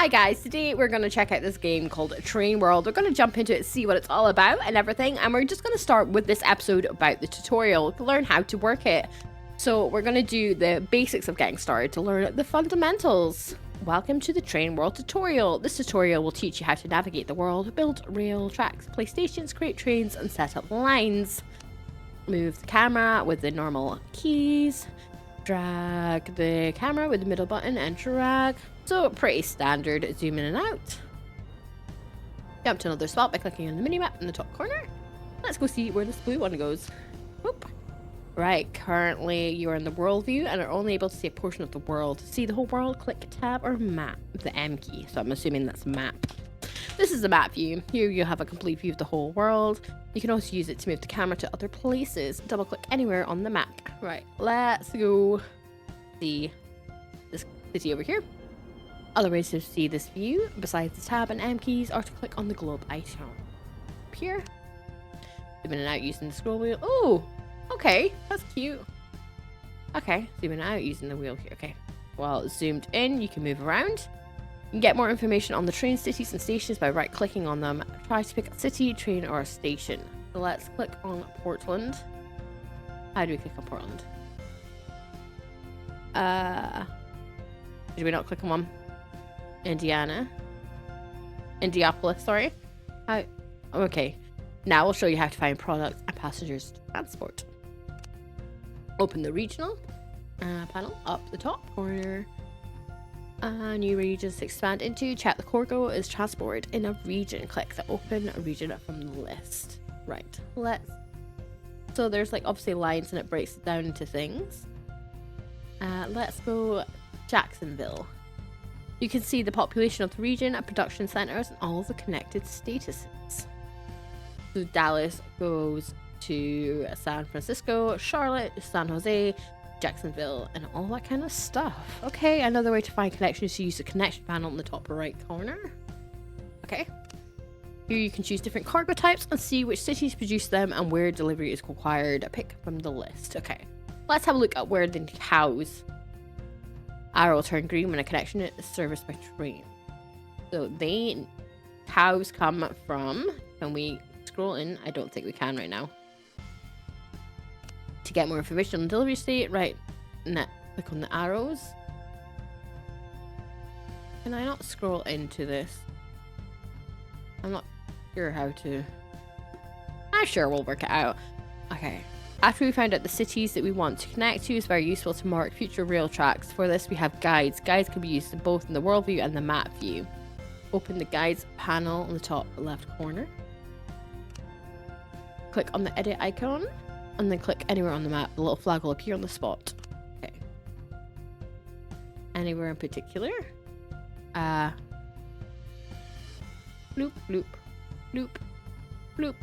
Hi guys, today we're going to check out this game called Train World. We're going to jump into it, see what it's all about and everything, and we're just going to start with this episode about the tutorial to learn how to work it. So we're going to do the basics of getting started to learn the fundamentals. Welcome to the Train World tutorial. This tutorial will teach you how to navigate the world, build rail tracks, place stations, create trains, and set up lines. Move the camera with the normal keys. Drag the camera with the middle button and drag. So pretty standard, zoom in and out. Jump to another spot by clicking on the minimap in the top corner. Let's go see where this blue one goes. Whoop. Right, currently you're in the world view and are only able to see a portion of the world. To see the whole world, click tab or map, the M key. So I'm assuming that's map. This is the map view. Here you'll have a complete view of the whole world. You can also use it to move the camera to other places. Double click anywhere on the map. Right, let's go see this city over here. Other ways to see this view, besides the tab and M keys, are to click on the globe icon. Up here. Zoom in and out using the scroll wheel. Oh, okay, that's cute. Okay, zoom in and out using the wheel here. Okay, well, zoomed in, you can move around. You can get more information on the train cities and stations by right-clicking on them. Try to pick a city, train, or a station. So let's click on Portland. How do we click on Portland? Did we not click on one? Indianapolis, sorry. How? Okay. Now we'll show you how to find products and passengers to transport. Open the regional panel up the top corner. New regions to expand into. Check the cargo is transported in a region. Click the open region from the list. Right. So there's like obviously lines and it breaks it down into things. Let's go Jacksonville. You can see the population of the region, production centers, and all of the connected statuses. So Dallas goes to San Francisco, Charlotte, San Jose, Jacksonville, and all that kind of stuff. Okay, another way to find connections is to use the connection panel in the top right corner. Okay. Here you can choose different cargo types and see which cities produce them and where delivery is required. Pick from the list. Okay. Let's have a look at where the cows. Arrow will turn green when a connection is serviced by train. So cows come from, can we scroll in? I don't think we can right now. To get more information on the delivery state, right, click on the arrows. Can I not scroll into this? I'm not sure how to. I'm sure we'll work it out. Okay. After we find out the cities that we want to connect to, it's very useful to mark future rail tracks. For this, we have guides. Guides can be used both in the world view and the map view. Open the guides panel on the top left corner. Click on the edit icon, and then click anywhere on the map. The little flag will appear on the spot. Okay. Anywhere in particular? Loop, loop, loop, loop.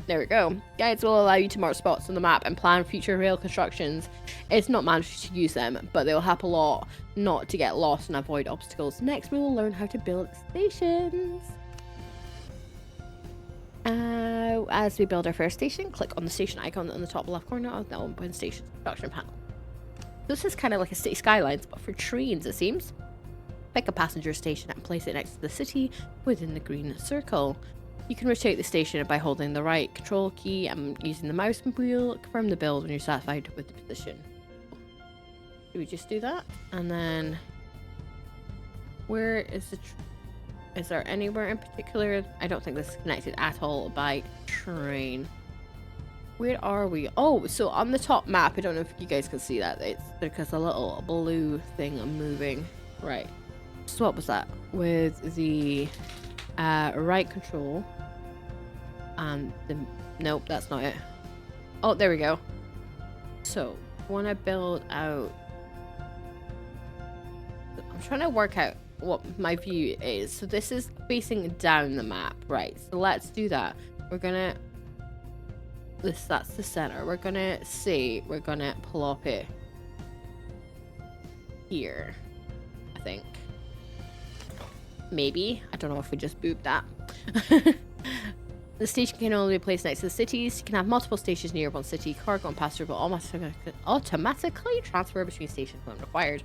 There we go. Guides will allow you to mark spots on the map and plan future rail constructions. It's not mandatory to use them, but they will help a lot not to get lost and avoid obstacles. Next, we will learn how to build stations. As we build our first station, click on the station icon on the top left corner of the open station production panel. This is kind of like a city skylines, but for trains, it seems. Pick a passenger station and place it next to the city within the green circle. You can rotate the station by holding the right control key and using the mouse wheel. Confirm the build when you're satisfied with the position. Do we just do that? And then, where is the? Is there anywhere in particular? I don't think this is connected at all by train. Where are we? Oh, so on the top map, I don't know if you guys can see that. It's because a little blue thing moving. Right. So what was that? With the right control. Nope, that's not it. Oh, there we go. So, want to build out. I'm trying to work out what my view is. So this is facing down the map, right? So let's do that. We're gonna. That's the center. We're gonna plop it here. I think. Maybe. I don't know if we just booped that. The station can only be placed next to the cities. You can have multiple stations near one city. Cargo and passenger will automatically transfer between stations when required.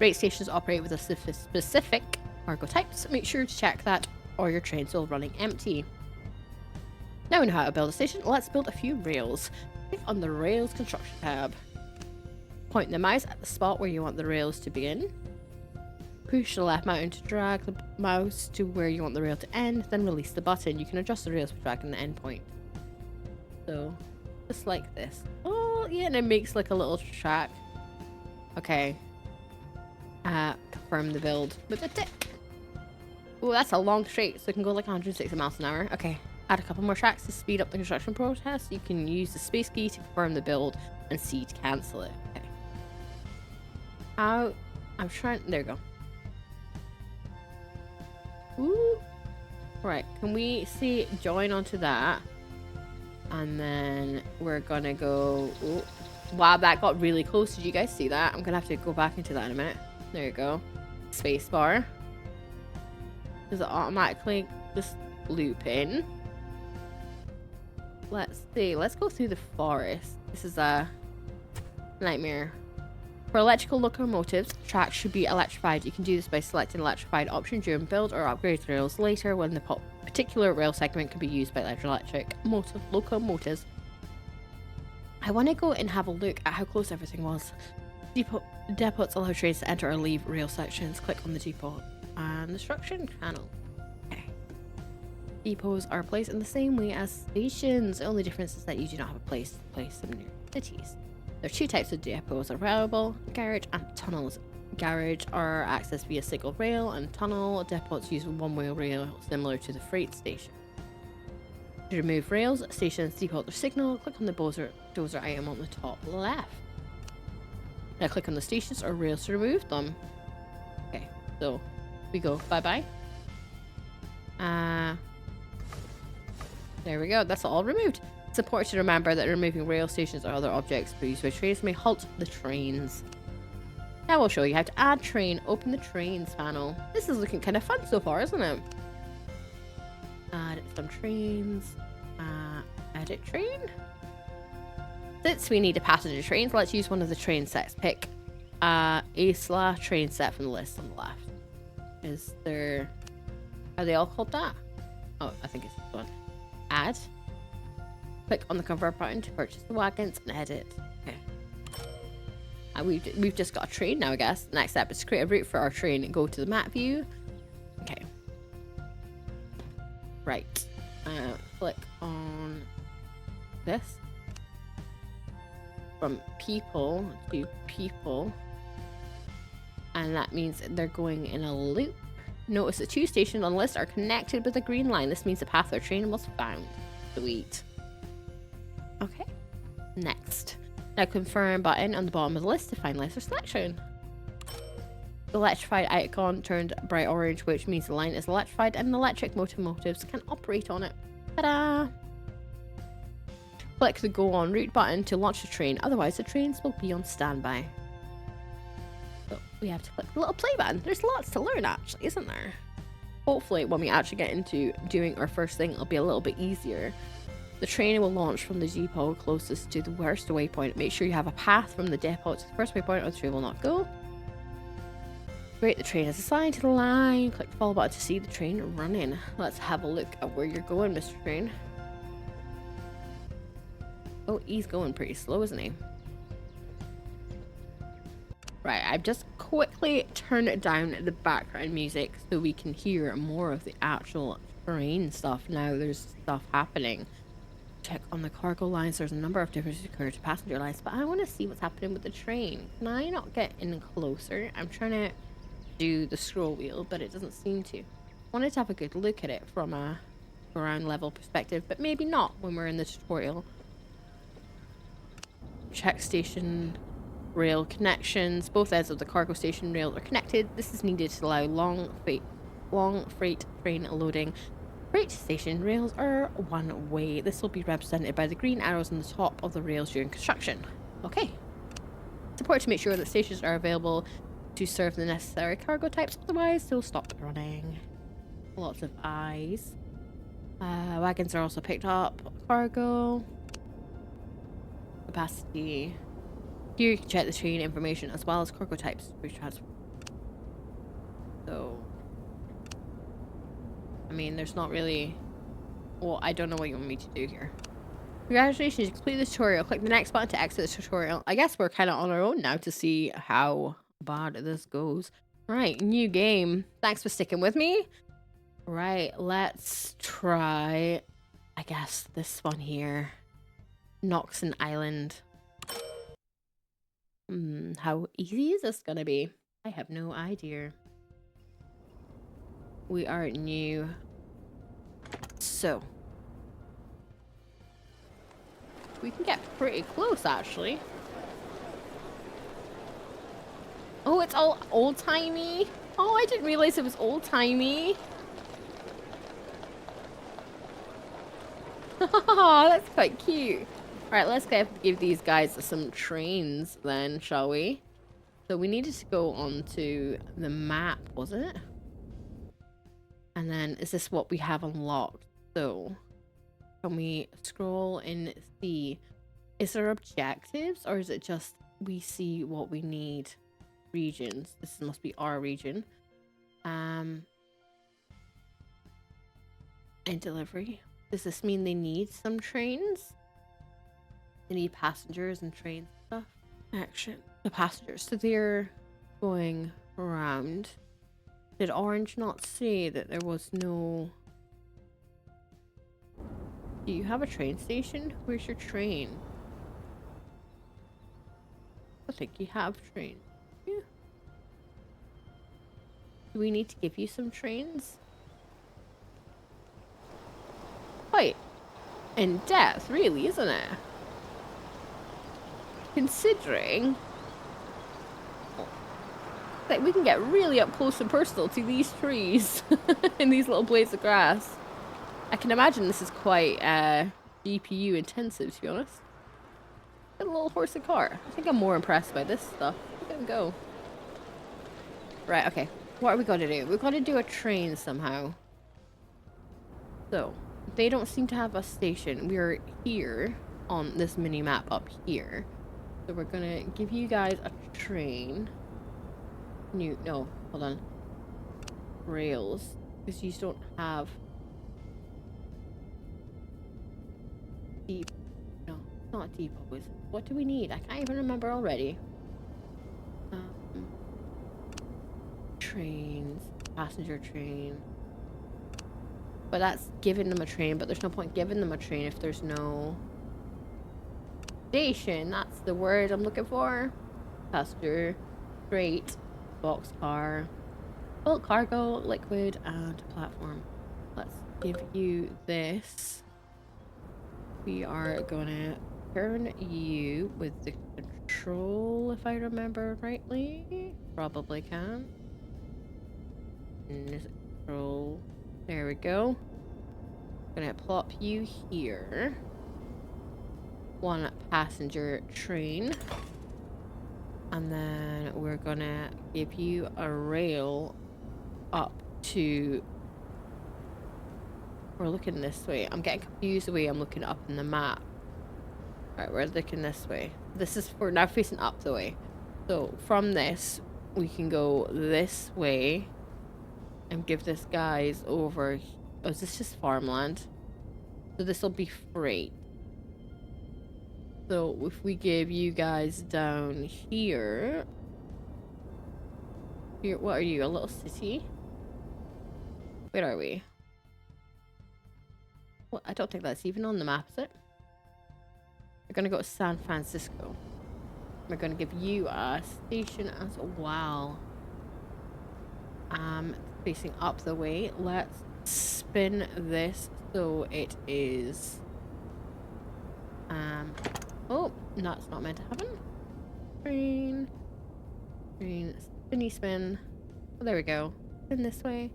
Rate stations operate with a specific cargo types. Make sure to check that or your train's still running empty. Now we know how to build a station. Let's build a few rails. Click on the Rails Construction tab. Point the mouse at the spot where you want the rails to begin. Push the left button to drag the mouse to where you want the rail to end, then release the button. You can adjust the rails for dragging the end point. So, just like this. Oh, yeah, and it makes like a little track. Okay. Confirm the build with a tick. Oh, that's a long straight, so it can go like 160 miles an hour. Okay. Add a couple more tracks to speed up the construction process. You can use the space key to confirm the build and C to cancel it. Okay. I'm trying. There we go. Ooh. Right. Can we see join onto that? And then we're gonna go. Ooh. Wow, that got really close. Did you guys see that? I'm gonna have to go back into that in a minute. There you go. Space bar. Does it automatically just loop in? Let's see. Let's go through the forest. This is a nightmare. For electrical locomotives, tracks should be electrified. You can do this by selecting electrified option during build or upgrade rails later when the particular rail segment can be used by electric locomotives. I want to go and have a look at how close everything was. Depots allow trains to enter or leave rail sections. Click on the depot and instruction panel. Okay. Depots are placed in the same way as stations. The only difference is that you do not have a place to place them near cities. There are two types of depots available: garage and tunnels. Garage are accessed via single rail, and tunnel depots use one-way rail similar to the freight station. To remove rails, stations, depots, or signal, click on the dozer item on the top left. Now click on the stations or rails to remove them. Okay, so we go bye-bye. There we go, that's all removed. It's important to remember that removing rail stations or other objects used by trains may halt the trains. Now we'll show you how to add train. Open the trains panel. This is looking kind of fun so far, isn't it? Add some trains. Edit train. Since we need a passenger train, let's use one of the train sets. Pick a/ train set from the list on the left. Is there... Are they all called that? Oh, I think it's this one. Add. Click on the convert button to purchase the wagons and edit. Okay. We've just got a train now, I guess. Next step is to create a route for our train and go to the map view. Okay. Right. Click on this. From people to people. And that means they're going in a loop. Notice the two stations on the list are connected with a green line. This means the path our train was found. Sweet. Okay. Next. Now confirm button on the bottom of the list to finalize our selection. The electrified icon turned bright orange, which means the line is electrified and electric locomotives can operate on it. Ta-da! Click the Go On Route button to launch the train, otherwise the trains will be on standby. So we have to click the little play button. There's lots to learn actually, isn't there? Hopefully when we actually get into doing our first thing, it'll be a little bit easier. The train will launch from the depot closest to the worst waypoint. Make sure you have a path from the depot to the first waypoint or the train will not go. Great, the train is assigned to the line. Click the follow button to see the train running. Let's have a look at where you're going, Mr. Train. Oh, he's going pretty slow, isn't he? Right, I've just quickly turned down the background music so we can hear more of the actual train stuff. Now there's stuff happening. Check on the cargo lines. There's a number of differences occur to passenger lines, but I want to see what's happening with the train. Can I not get in closer? I'm trying to do the scroll wheel, but it doesn't seem to. I wanted to have a good look at it from a ground level perspective, but maybe not when we're in the tutorial. Check station rail connections. Both ends of the cargo station rail are connected. This is needed to allow long freight train loading. Freight station rails are one way. This will be represented by the green arrows on the top of the rails during construction. Okay. It's important to make sure that stations are available to serve the necessary cargo types, otherwise they'll stop running. Lots of eyes. Wagons are also picked up. Cargo. Capacity. Here you can check the train information as well as cargo types. So I mean, there's not really... Well, I don't know what you want me to do here. Congratulations, you completed the tutorial. Click the next button to exit the tutorial. I guess we're kind of on our own now to see how bad this goes. Right, new game. Thanks for sticking with me. Right, let's try, I guess, this one here. Noxon Island. How easy is this gonna be? I have no idea. We are new. So. We can get pretty close, actually. Oh, it's all old-timey. Oh, I didn't realize it was old-timey. That's quite cute. Alright, let's give these guys some trains then, shall we? So we needed to go onto the map, was it? And then, is this what we have unlocked? So, can we scroll and see? Is there objectives, or is it just we see what we need? Regions. This must be our region. And delivery. Does this mean they need some trains? They need passengers and trains and stuff. Action. The passengers. So they're going around. Did Orange not say that there was no... Do you have a train station? Where's your train? I think you have trains. Yeah. Do we need to give you some trains? Quite in depth, really, isn't it? Considering that we can get really up close and personal to these trees in these little blades of grass. I can imagine this is quite GPU intensive, to be honest. Got a little horse and car. I think I'm more impressed by this stuff. Look at them go. Right, okay. What are we going to do? We've got to do a train somehow. So, they don't seem to have a station. We're here on this mini map up here. So we're gonna give you guys a train. No, hold on. Rails. Because you don't have deep. No, it's not deep always. What do we need? I can't even remember already. Trains. Passenger train. But that's giving them a train, but there's no point giving them a train if there's no station. That's the word I'm looking for. Passenger, freight, boxcar, bulk cargo, liquid, and platform. Let's give you this. We are gonna turn you with the control, if I remember rightly. Probably can. And is it control? There we go. Gonna plop you here. One passenger train. And then we're gonna give you a rail up to... We're looking this way. I'm getting confused the way I'm looking up in the map. Alright, we're looking this way. This is for now facing up the way. So from this, we can go this way and give this guys over. Oh, is this just farmland? So this will be freight. So if we give you guys down here, what are you? A little city? Where are we? Well, I don't think that's even on the map, is it? We're gonna go to San Francisco. We're gonna give you a station as well. Facing up the way. Let's spin this so it is oh, that's not meant to happen. Train, spinny spin. Oh, there we go. Spin this way.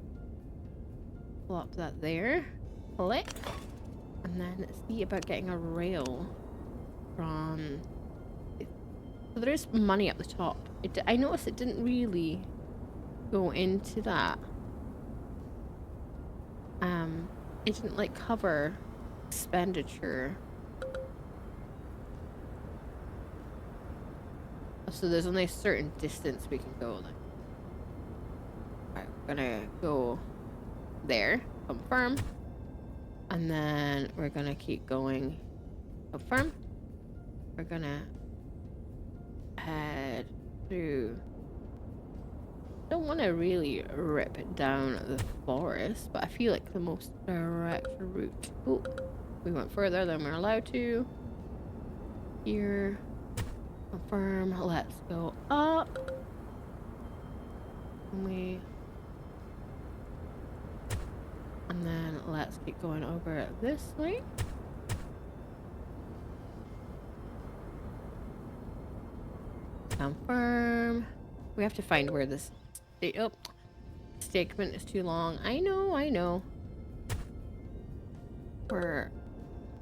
Plop that there. Click. And then see about getting a rail from... So there is money at the top. I noticed it didn't really go into that. It didn't like cover expenditure. So there's only a certain distance we can go. Alright, we're gonna go there. confirm. And then we're gonna keep going. Confirm. We're gonna head through. Don't want to really rip it down the forest, but I feel like the most direct route. Oh, we went further than we're allowed to. Here. Confirm. Let's go up. And then let's keep going over this way. Confirm. We have to find where this... Oh, statement is too long. I know.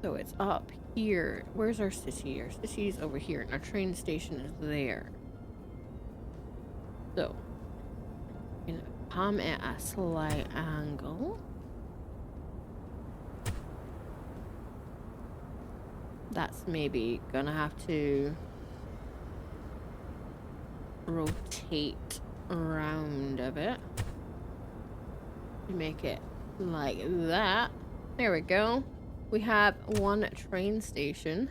So it's up here. Where's our city? Our city's over here, and our train station is there. So, we're gonna come at a slight angle. That's maybe gonna have to rotate around a bit to make it like that. There we go. We have one train station.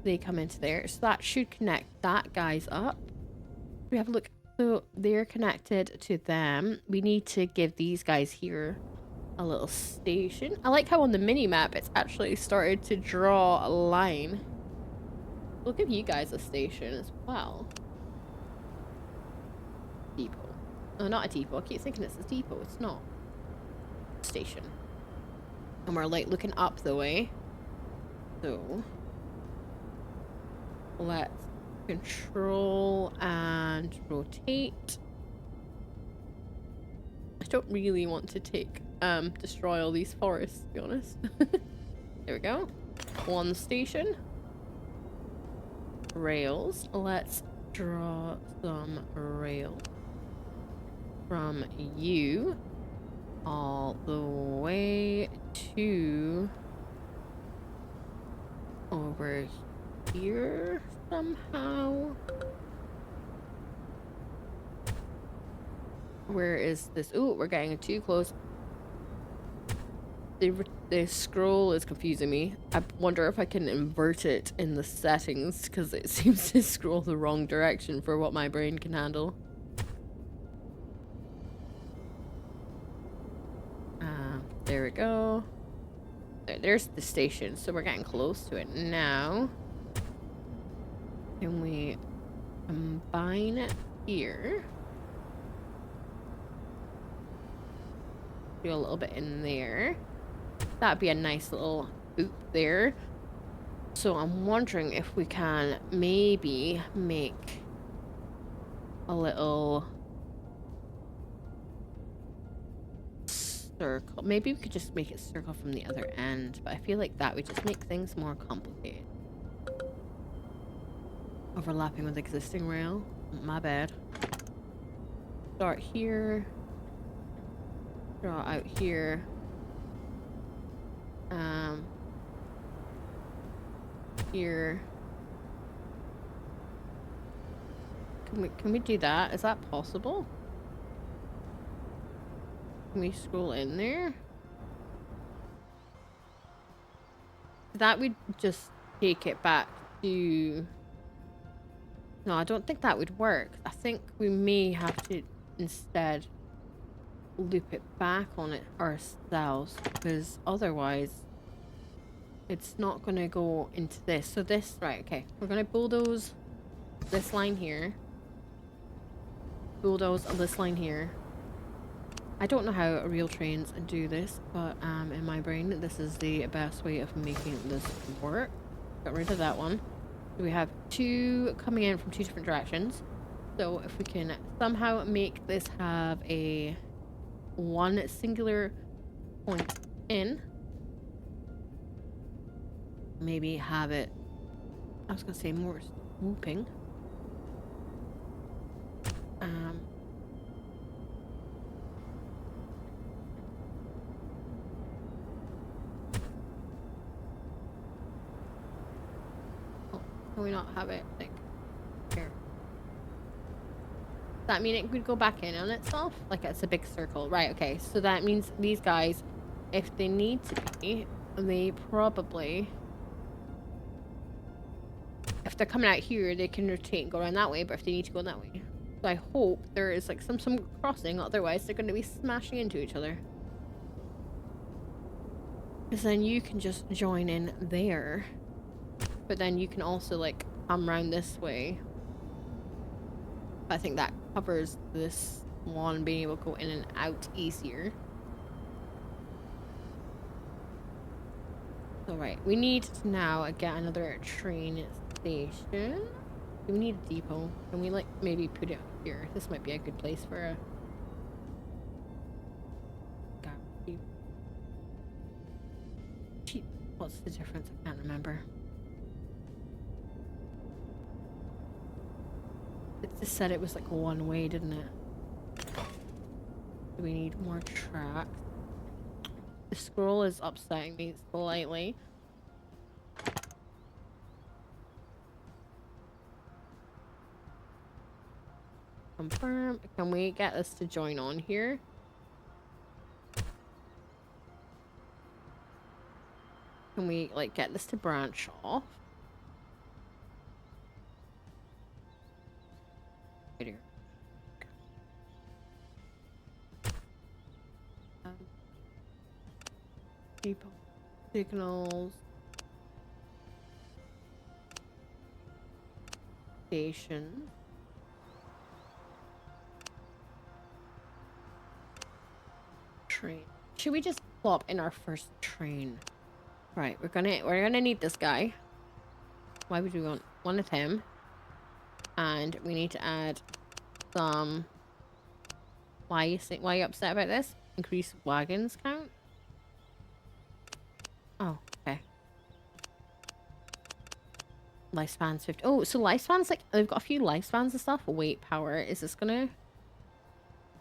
They come into there, so that should connect that guy's up. We have a look. So they're connected to them. We need to give these guys here a little station. I like how on the mini map it's actually started to draw a line. We'll give you guys a station as well. Depot. Oh, not a depot. I keep thinking it's a depot. It's not. Station. And we're like looking up the way. So let's control and rotate. I don't really want to destroy all these forests, to be honest. There we go. One station. Rails. Let's draw some rail from you all the way to over here somehow. Where is this? Oh, we're getting too close. The scroll is confusing me. I wonder if I can invert it in the settings, because it seems to scroll the wrong direction for what my brain can handle. There we go. There's the station, so we're getting close to it now. Can we combine it here? Do a little bit in there. That'd be a nice little boop there. So I'm wondering if we can maybe make a little circle. Maybe we could just make it circle from the other end, but I feel like that would just make things more complicated. Overlapping with existing rail. My bad. Start here. Draw out here. Here. Can we do that? Is that possible? Can we scroll in there? That would just take it back to... No, I don't think that would work. I think we may have to instead loop it back on it ourselves, because otherwise it's not going to go into this. So this, right, okay. We're going to bulldoze this line here. Bulldoze this line here. I don't know how real trains do this, but in my brain, this is the best way of making this work. Got rid of that one. We have two coming in from two different directions. So if we can somehow make this have a one singular point in, maybe have it, I was gonna say more swooping. Can we not have it like here? that mean it would go back in on itself? Like it's a big circle. Right, okay. So that means these guys, if they need to be, they probably... If they're coming out here, they can rotate and go around that way, but if they need to go that way. So I hope there is like some crossing, otherwise they're going to be smashing into each other. Because then you can just join in there. But then you can also like come around this way. I think that covers this one being able to go in and out easier. Alright, we need to now get another train station. Do we need a depot? Can we like maybe put it here? This might be a good place for a... What's the difference? I can't remember. It just said it was like one way, didn't it? Do we need more tracks? The scroll is upsetting me slightly. Confirm. Can we get this to join on here? Can we like get this to branch off? Right here. Depot signals. Station. Train. Should we just plop in our first train? Right, we're gonna need this guy. Why would we want one of him? And we need to add some... Why are you upset about this? Increase wagons count? Oh, okay. Lifespan's 50. Oh, so lifespan's like... They've got a few lifespans and stuff. Weight power. Is this gonna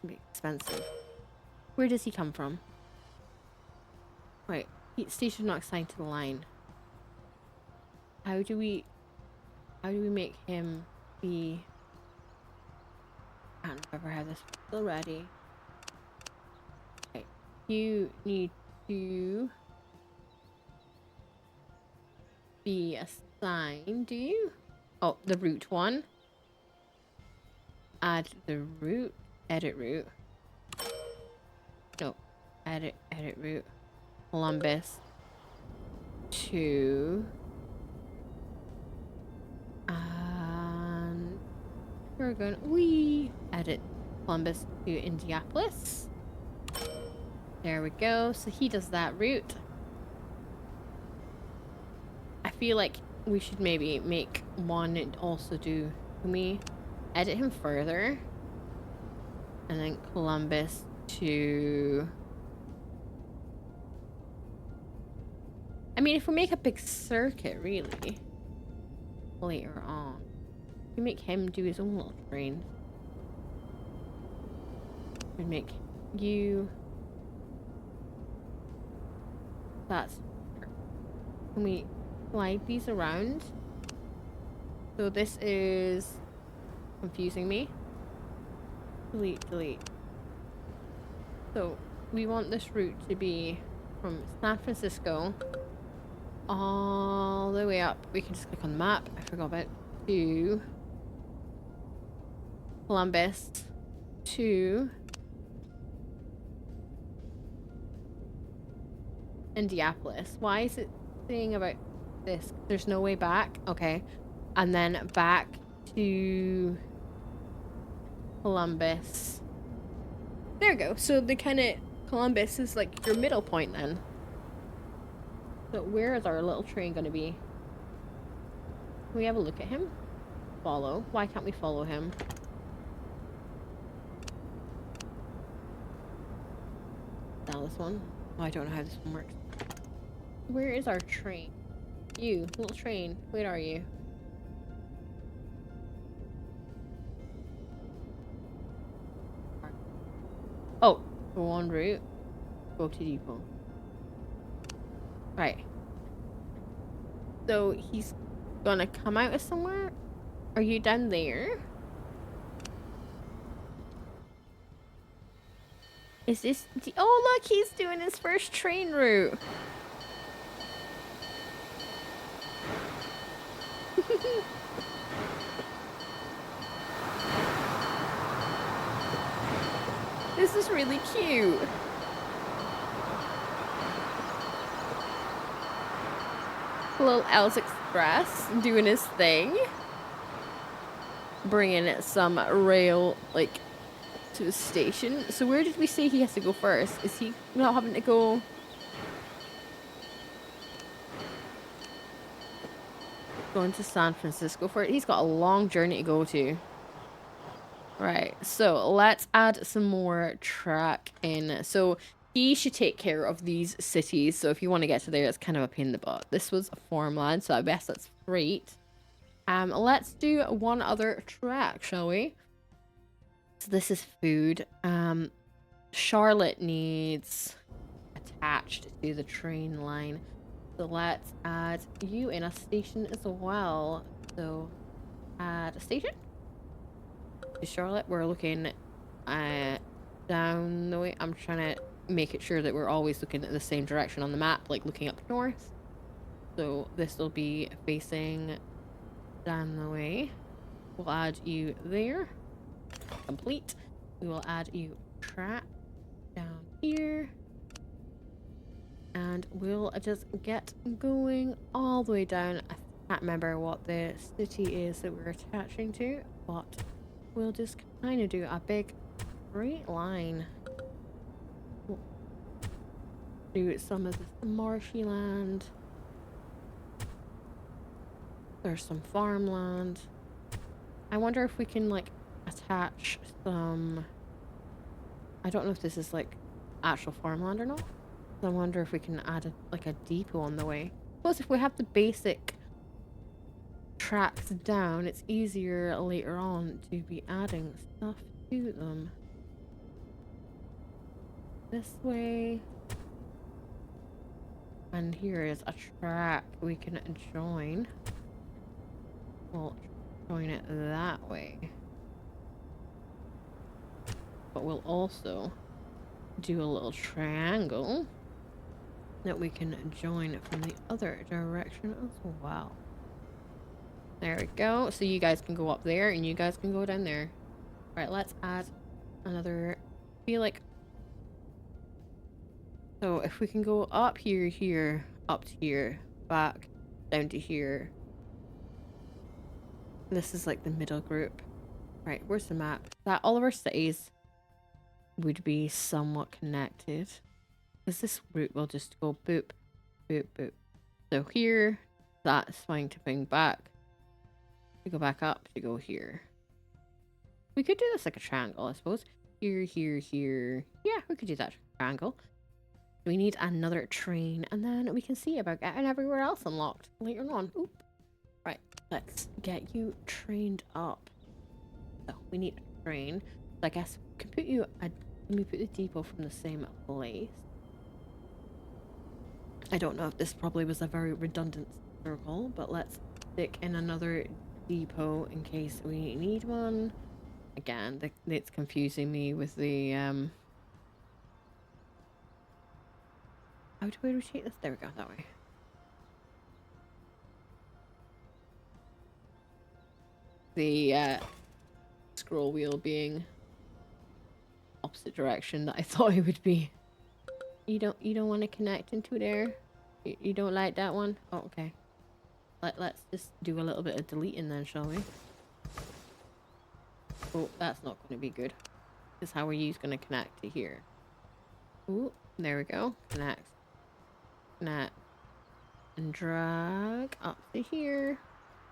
be expensive? Where does he come from? Wait. Heat station not assigned to the line. How do we make him be... I can't remember how this was already. Okay. You need to be assigned, do you? Oh, the route one. Add the route. Edit route. No. Edit route. Columbus to... And we're going... We edit Columbus to Indianapolis. There we go. So he does that route. I feel like we should maybe make one and also do... Can we edit him further? And then Columbus to... I mean, if we make a big circuit, really, later on, we make him do his own little train. We make you... That's... Can we slide these around? So this is confusing me. Delete, delete. So we want this route to be from San Francisco all the way up. We can just click on the map. I forgot about to Columbus to Indianapolis. Why is it saying about this? There's no way back. Okay. And then back to Columbus. There we go. So the kind of Columbus is like your middle point then. So where is our little train going to be? Can we have a look at him? Follow. Why can't we follow him? Now this one. Oh, I don't know how this one works. Where is our train? You, little train. Where are you? Oh, go on route. Go to depot. Right. So he's gonna come out of somewhere? Are you down there? Is this... Oh, look, he's doing his first train route. This is really cute. Little Els Express doing his thing. Bringing some rail, like, to the station. So where did we say he has to go first? Is he not having to go... Going to San Francisco for it? He's got a long journey to go to. Right, so let's add some more track in. So he should take care of these cities. So if you want to get to there, it's kind of a pain in the butt. This was a farmland, so I guess that's great. Let's do one other track, shall we? So this is food. Charlotte needs attached to the train line. So let's add you in a station as well. So add a station. To Charlotte, we're looking down the way. I'm trying to make it sure that we're always looking at the same direction on the map, like looking up north. So this will be facing down the way. We'll add you there. Complete. We will add you track down here. And we'll just get going all the way down. I can't remember what the city is that we're attaching to, but we'll just kind of do a big straight line. We'll do some of the marshy land. There's some farmland. I wonder if we can, like, attach some... I don't know if this is, like, actual farmland or not. I wonder if we can add like a depot on the way. Plus, if we have the basic tracks down, it's easier later on to be adding stuff to them. This way. And here is a track we can join. We'll join it that way. But we'll also do a little triangle that we can join from the other direction as well. There we go. So you guys can go up there and you guys can go down there. Right, let's add another... I feel like... So if we can go up here, here, up to here, back, down to here. This is like the middle group. Right, where's the map? That all of our cities would be somewhat connected. Because this route will just go boop, boop, boop. So here, that's fine to bring back. To go back up, to go here. We could do this like a triangle, I suppose. Here, here, here. Yeah, we could do that triangle. We need another train, and then we can see about getting everywhere else unlocked later on. Oop. Right, let's get you trained up. So we need a train. So I guess we can put you a... Let me put the depot from the same place. I don't know if this probably was a very redundant circle, but let's stick in another depot in case we need one. Again, it's confusing me with the how do we rotate this? There we go, that way. The scroll wheel being opposite direction that I thought it would be. You don't want to connect into there? You don't like that one? Oh, okay. Let's just do a little bit of deleting then, shall we? Oh, that's not going to be good. Because how are you going to connect to here? Oh, there we go. Connect. Connect. And drag up to here.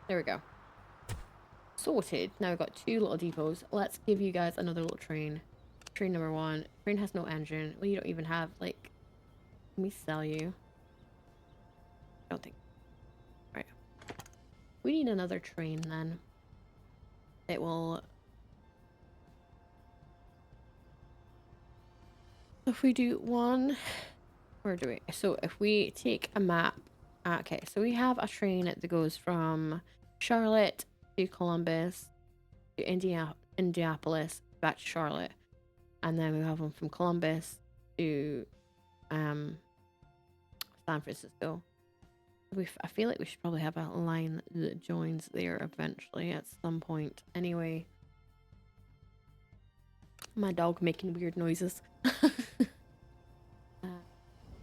There we go. Sorted. Now we've got two little depots. Let's give you guys another little train. Train number 1. Train has no engine. Well, you don't even have, like... Let me sell you. I don't think... Right. We need another train, then. It will... If we do one... Where do we... So, if we take a map... Okay, so we have a train that goes from Charlotte to Columbus to Indianapolis, back to Charlotte. And then we have one from Columbus to San Francisco. I feel like we should probably have a line that joins there eventually at some point. Anyway, my dog making weird noises.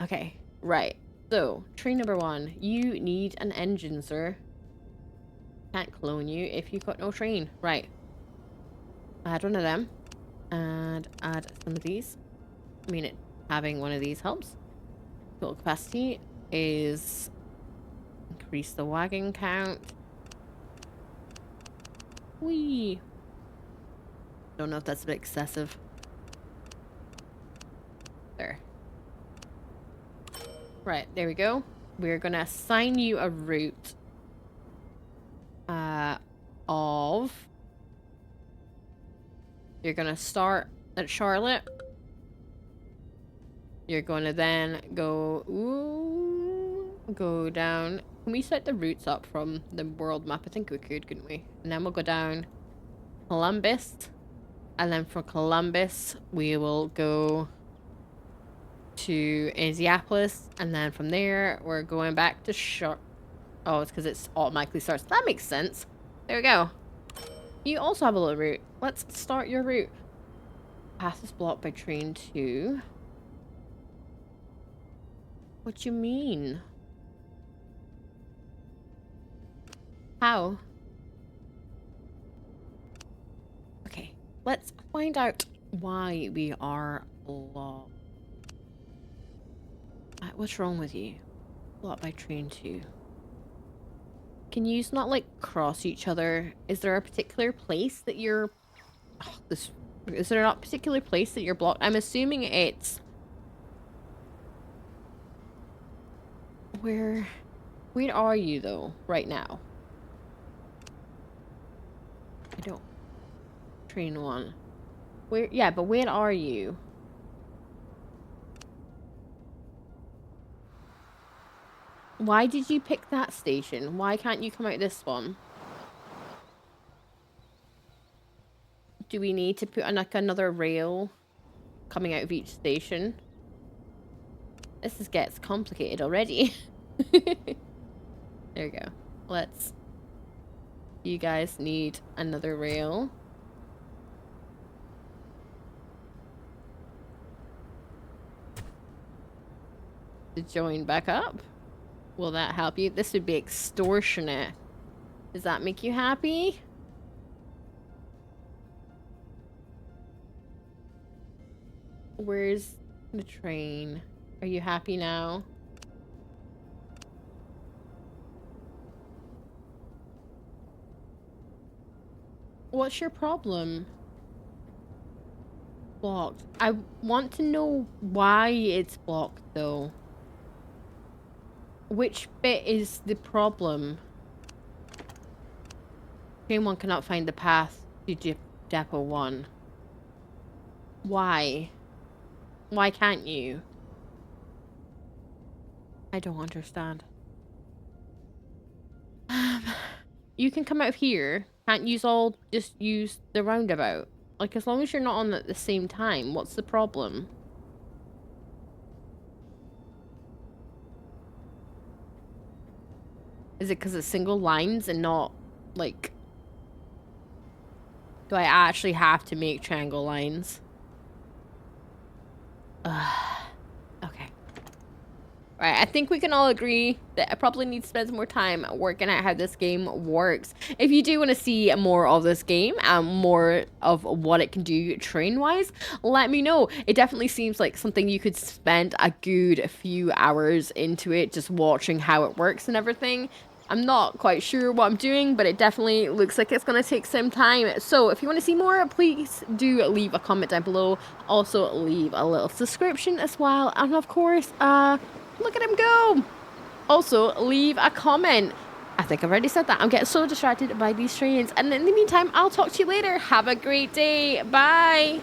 Okay, right. So, train number 1. You need an engine, sir. Can't clone you if you've got no train. Right. Add one of them. And add some of these. I mean, having one of these helps. Total capacity is... increase the wagon count. Whee! Don't know if that's a bit excessive. There. Right, there we go. We're gonna assign you a route of... You're gonna start at Charlotte. You're gonna then go... Ooh, go down. Can we set the routes up from the world map? I think we could, couldn't we? And then we'll go down Columbus. And then from Columbus, we will go to Indianapolis. And then from there, we're going back to Oh, it's because it automatically starts. That makes sense. There we go. You also have a little route. Let's start your route. Path is blocked by train 2. What you mean? How? Okay, let's find out why we are blocked. What's wrong with you? Blocked by train 2. Can you not, like, cross each other? Is there a particular place that you're... Oh, is there not a particular place that you're blocked? I'm assuming it's... Where are you, though, right now? I don't... Train 1. Where... Yeah, but where are you? Why did you pick that station? Why can't you come out this one? Do we need to put on, like, another rail coming out of each station? This gets complicated already. There we go. Let's... You guys need another rail. To join back up. Will that help you? This would be extortionate. Does that make you happy? Where's the train? Are you happy now? What's your problem? Blocked. I want to know why it's blocked, though. Which bit is the problem? Train 1 cannot find the path to Depot 1. Why? Why can't you? I don't understand. You can come out of here. Can't just use the roundabout. Like, as long as you're not on at the same time, what's the problem? Is it because it's single lines and not, like... Do I actually have to make triangle lines? Okay. Right, I think we can all agree that I probably need to spend some more time working out how this game works. If you do want to see more of this game and more of what it can do train-wise, let me know. It definitely seems like something you could spend a good few hours into it, just watching how it works and everything. I'm not quite sure what I'm doing, but it definitely looks like it's going to take some time. So if you want to see more, please do leave a comment down below. Also, leave a little subscription as well. And of course, look at him go. Also, leave a comment. I think I've already said that. I'm getting so distracted by these trains. And in the meantime, I'll talk to you later. Have a great day. Bye.